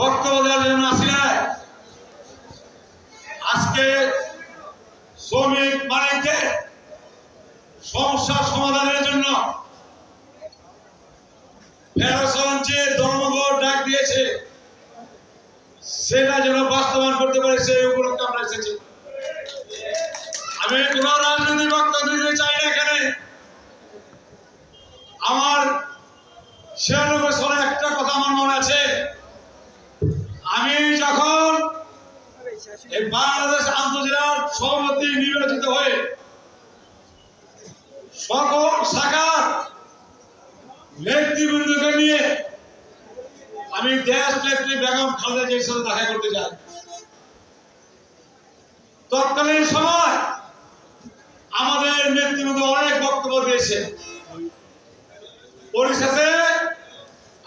বক্তব্য দেওয়ার জন্য আসিলায় আজকে শ্রমিক মালিকদের সমস্যার সমাধানের জন্য ফেডারেশন যে ধর্মঘট ডাক দিয়েছে সেটা যেন বাস্তবায়ন করতে পারে সেই উপলক্ষে আমরা এসেছি। আমি কোন রাজনৈতিক বক্তব্য দিতে চাই না এখানে। আমার 96 সালে একটা কথা আমার মনে আছে, আমি যখন এই বাংলাদেশ আন্তঃজেলার সভাপতি নির্বাচিত হয়ে সকল শাখার নেতৃবৃন্দকে নিয়ে আমি দেশ নেত্রী বেগম খালেদা জিয়ার সাথে দেখা করতে যাই। তৎকালীন সময় আমাদের নেতৃবৃন্দ অনেক বক্তব্য দিয়েছে, পরিশেষে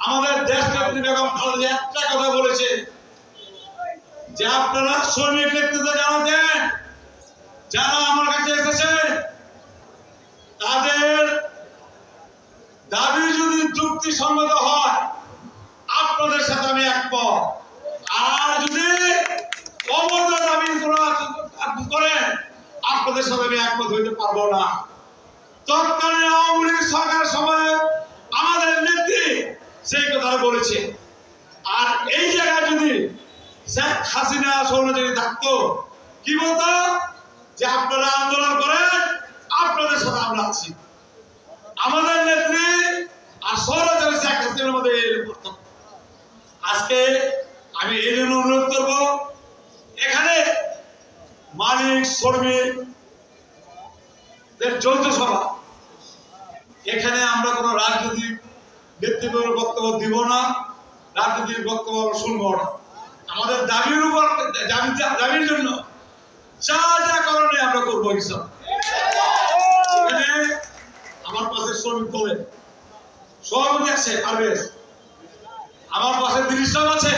আমাদের দেশ নেত্রী বেগম খালেদা জিয়া একটা কথা বলেছে যে আপনারা শ্রমিক নেতৃত্ব জানাতেন, যারা আমার কাছে এসেছে তাদের দাবি যদি যুক্তিসঙ্গত হয় আপনাদের সাথে আমি একমত, আর যদি অবৈধ দাবি করেন আপনাদের সাথে আমি একমত হইতে পারবো না। তৎকালীন আওয়ামী লীগ সরকারের সময় আমাদের নেত্রী সেই কথাটা বলেছে। আর এই জায়গায় যদি শেখ হাসিনা সৌরজনী থাকতো কি বলতো যে আপনারা আন্দোলন করেন, আপনাদের সাথে আমরা আছি। আমাদের নেত্রী আর সৌরজনী শেখ হাসিনার মধ্যে আজকে আমি এই জন্য অনুরোধ করব, এখানে মালিক শ্রমিক যৌথ সভা, এখানে আমরা কোন রাজনৈতিক নেতৃত্বের বক্তব্য দিব না, রাজনৈতিক বক্তব্য শুনবো না। আমাদের দাবির উপর দাবির জন্য যা যা করণীয় আমরা করবো। এখানে আমার পাশে শ্রমিক দলের সভাপতি আছে পারভেজ, আমার পাশে 30 জন আছে।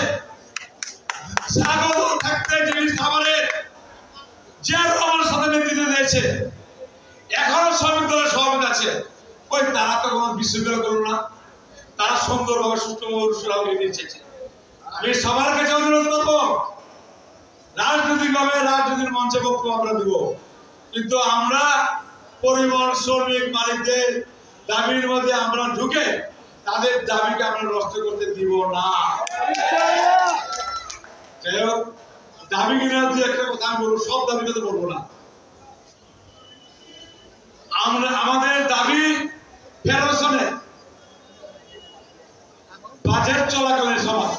স্বাগত থাকতে জিনিস খাবারের যে আমার সাথে নেতৃত্ব দিয়েছে, এখনো শ্রমিক দলের সভাপতি আছে। ওই তারা তো কোনো বিশ্ববিদ্যালয় করলো না, তারা সুন্দরভাবে সুষ্ঠুভাবে অনুষ্ঠান দিয়েছে। আমি সবার কাছে অনুরোধ করবো, রাজনৈতিক ভাবে রাজনৈতিক মঞ্চে বক্তব্য আমরা দিব, কিন্তু আমরা পরিবহন শ্রমিক মালিকদের দাবির মধ্যে আমরা ঢুকে তাদের দাবিকে আমরা নষ্ট করতে দিব না। যাই হোক, দাবি কিনা দিয়ে একটা কথা আমি বলবো, সব দাবি কথা বলবো না। আমাদের দাবি ফেডারেশনে বাজেট চলাকালীন সময়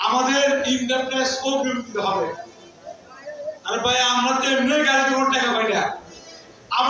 আমাদের ইন্টারনেট স্কোপ দিতে হবে। আর ভাই আমরা তো এমনি